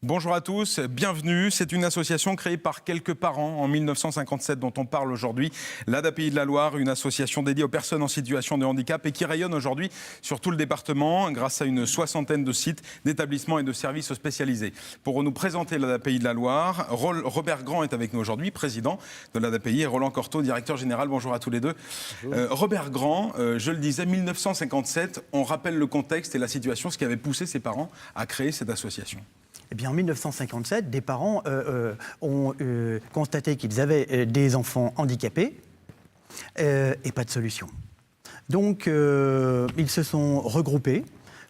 Bonjour à tous, bienvenue. C'est une association créée par quelques parents en 1957 dont on parle aujourd'hui. L'ADAPI de la Loire, une association dédiée aux personnes en situation de handicap et qui rayonne aujourd'hui sur tout le département grâce à une soixantaine de sites, d'établissements et de services spécialisés. Pour nous présenter l'ADAPI de la Loire, Robert Grand est avec nous aujourd'hui, président de l'ADAPI, et Roland Cortot, directeur général. Bonjour à tous les deux. Robert Grand, je le disais, 1957, on rappelle le contexte et la situation, ce qui avait poussé ses parents à créer cette association. Eh bien, en 1957, des parents ont constaté qu'ils avaient des enfants handicapés et pas de solution. Donc, ils se sont regroupés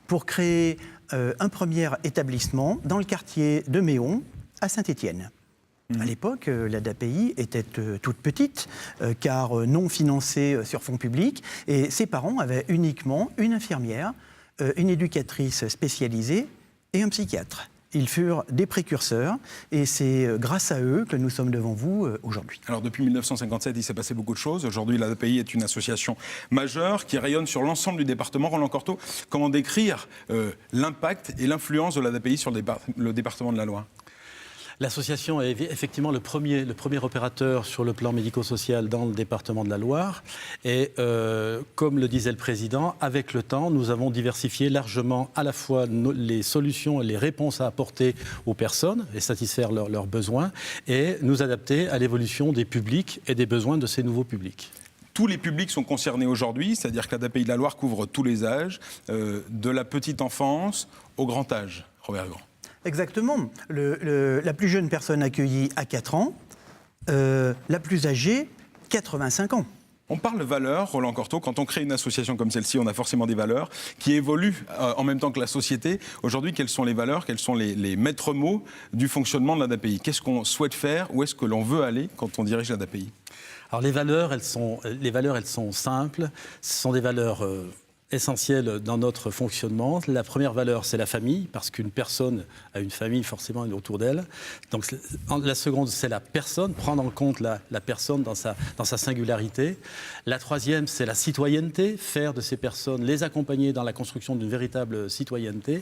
pour créer un premier établissement dans le quartier de Méon, à Saint-Étienne. À l'époque, l'ADAPI était toute petite, car non financée sur fonds publics, et ses parents avaient uniquement une infirmière, une éducatrice spécialisée et un psychiatre. Ils furent des précurseurs et c'est grâce à eux que nous sommes devant vous aujourd'hui. Alors depuis 1957, il s'est passé beaucoup de choses. Aujourd'hui, l'ADAPI est une association majeure qui rayonne sur l'ensemble du département. Roland Cortot, comment décrire l'impact et l'influence de l'ADAPI sur le département de la Loire ? L'association est effectivement le premier opérateur sur le plan médico-social dans le département de la Loire. Et comme le disait le président, avec le temps, nous avons diversifié largement à la fois les solutions et les réponses à apporter aux personnes et satisfaire leurs besoins et nous adapter à l'évolution des publics et des besoins de ces nouveaux publics. Tous les publics sont concernés aujourd'hui, c'est-à-dire que l'ADAPI de la Loire couvre tous les âges, de la petite enfance au grand âge. Robert Grand. Exactement. La plus jeune personne accueillie à 4 ans, la plus âgée, 85 ans. On parle valeurs, Roland Cortot. Quand on crée une association comme celle-ci, on a forcément des valeurs qui évoluent en même temps que la société. Aujourd'hui, quelles sont les valeurs, quels sont les maîtres mots du fonctionnement de l'ADAPI ? Qu'est-ce qu'on souhaite faire ? Où est-ce que l'on veut aller quand on dirige l'ADAPI ? Alors les valeurs, elles sont simples. Ce sont des valeurs essentiel dans notre fonctionnement. La première valeur, c'est la famille, parce qu'une personne a une famille forcément autour d'elle. Donc la seconde, c'est la personne, prendre en compte la personne dans sa singularité. La troisième, c'est la citoyenneté, faire de ces personnes, les accompagner dans la construction d'une véritable citoyenneté.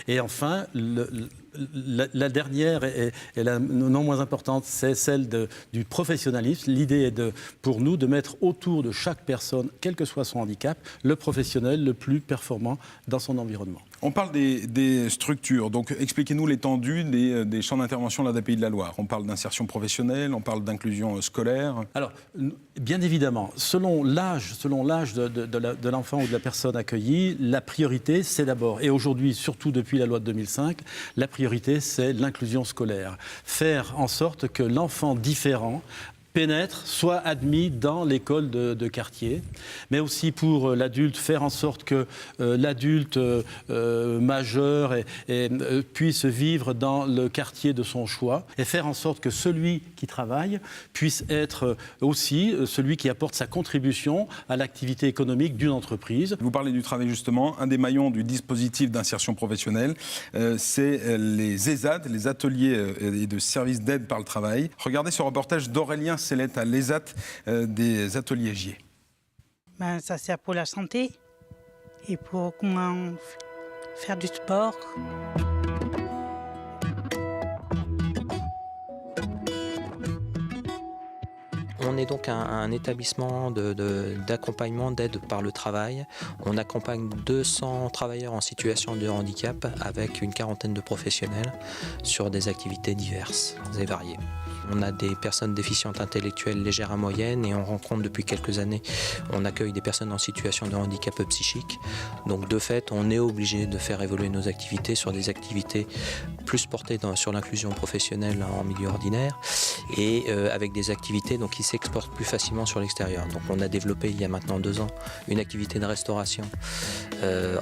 Et enfin, la dernière et la non moins importante, c'est celle du professionnalisme. L'idée est pour nous de mettre autour de chaque personne, quel que soit son handicap, le professionnel le plus performant dans son environnement. On parle des structures, donc expliquez-nous l'étendue des champs d'intervention de l'ADAPI de la Loire. On parle d'insertion professionnelle, on parle d'inclusion scolaire. Alors, bien évidemment, selon l'âge de l'enfant ou de la personne accueillie, la priorité, c'est d'abord, et aujourd'hui, surtout depuis la loi de 2005, la priorité, c'est l'inclusion scolaire. Faire en sorte que l'enfant différent pénètre, soit admis dans l'école de quartier, mais aussi pour l'adulte, faire en sorte que l'adulte majeur puisse vivre dans le quartier de son choix et faire en sorte que celui qui travaille puisse être aussi celui qui apporte sa contribution à l'activité économique d'une entreprise. Vous parlez du travail justement, un des maillons du dispositif d'insertion professionnelle, c'est les ESAT, les ateliers et de services d'aide par le travail. Regardez ce reportage d'Aurélien Sellette à l'ESAT des ateliers Gier. Ça sert pour la santé et pour comment faire du sport. On est donc un établissement d'accompagnement, d'aide par le travail. On accompagne 200 travailleurs en situation de handicap avec une quarantaine de professionnels sur des activités diverses et variées. On a des personnes déficientes intellectuelles légères à moyennes et on rencontre depuis quelques années, on accueille des personnes en situation de handicap psychique. Donc de fait, on est obligé de faire évoluer nos activités sur des activités plus portées sur l'inclusion professionnelle en milieu ordinaire et avec des activités qui s'exportent plus facilement sur l'extérieur. Donc on a développé il y a maintenant 2 ans une activité de restauration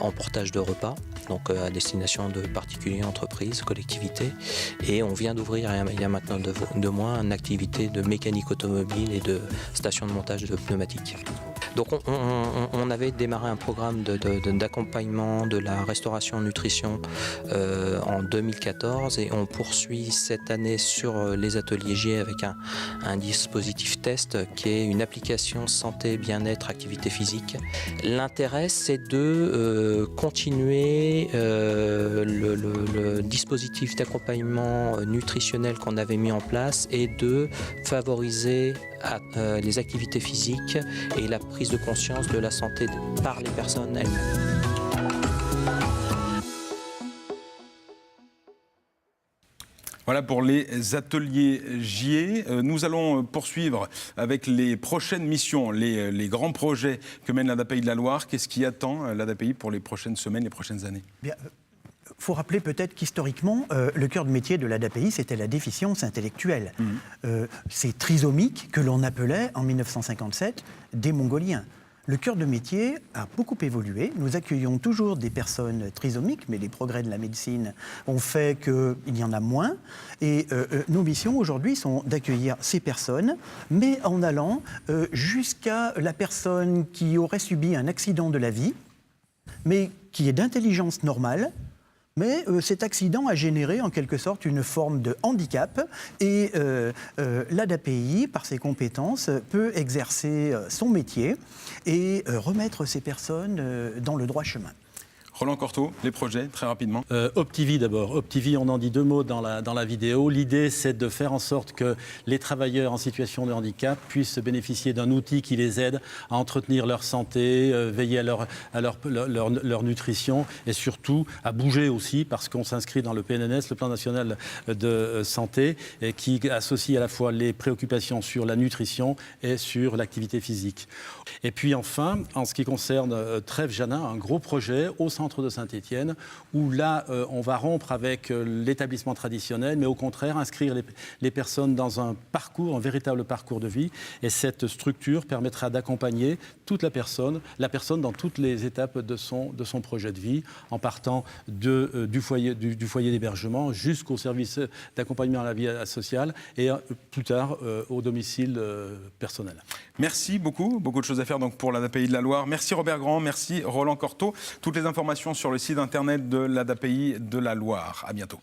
en portage de repas, donc à destination de particuliers, entreprises, collectivités. Et on vient d'ouvrir il y a maintenant 2 mois une activité de mécanique automobile et de station de montage de pneumatiques. Donc on avait démarré un programme d'accompagnement de la restauration nutrition en 2014 et on poursuit cette année sur les ateliers J avec un dispositif test qui est une application santé, bien-être, activité physique. L'intérêt, c'est de continuer le dispositif d'accompagnement nutritionnel qu'on avait mis en place et de favoriser les activités physiques et la prise de conscience de la santé par les personnes elles-mêmes. Voilà pour les ateliers JE. Nous allons poursuivre avec les prochaines missions, les grands projets que mène l'ADAPI de la Loire. Qu'est-ce qui attend l'ADAPI pour les prochaines semaines, les prochaines années ? Bien, faut rappeler peut-être qu'historiquement, le cœur de métier de l'ADAPI, c'était la déficience intellectuelle. C'est trisomique que l'on appelait en 1957 des Mongoliens. Le cœur de métier a beaucoup évolué. Nous accueillons toujours des personnes trisomiques, mais les progrès de la médecine ont fait qu'il y en a moins. Et nos missions aujourd'hui sont d'accueillir ces personnes, mais en allant jusqu'à la personne qui aurait subi un accident de la vie, mais qui est d'intelligence normale. Mais cet accident a généré en quelque sorte une forme de handicap et l'ADAPI, par ses compétences, peut exercer son métier et remettre ces personnes dans le droit chemin. Roland Cortot, les projets, très rapidement. Optivie d'abord. Optivie, on en dit deux mots dans la vidéo. L'idée, c'est de faire en sorte que les travailleurs en situation de handicap puissent bénéficier d'un outil qui les aide à entretenir leur santé, veiller à leur nutrition et surtout à bouger aussi, parce qu'on s'inscrit dans le PNNS, le Plan national de santé, qui associe à la fois les préoccupations sur la nutrition et sur l'activité physique. Et puis enfin, en ce qui concerne Trèves-Janin, un gros projet au centre de Saint-Étienne, où là, on va rompre avec l'établissement traditionnel, mais au contraire, inscrire les personnes dans un parcours, un véritable parcours de vie. Et cette structure permettra d'accompagner toute la personne dans toutes les étapes de son projet de vie, en partant du foyer d'hébergement jusqu'au service d'accompagnement à la vie sociale et plus tard au domicile personnel. Merci beaucoup de choses à faire donc pour l'ADAPI de la Loire. Merci Robert Grand, merci Roland Cortot. Toutes les informations sur le site internet de l'ADAPI de la Loire. À bientôt.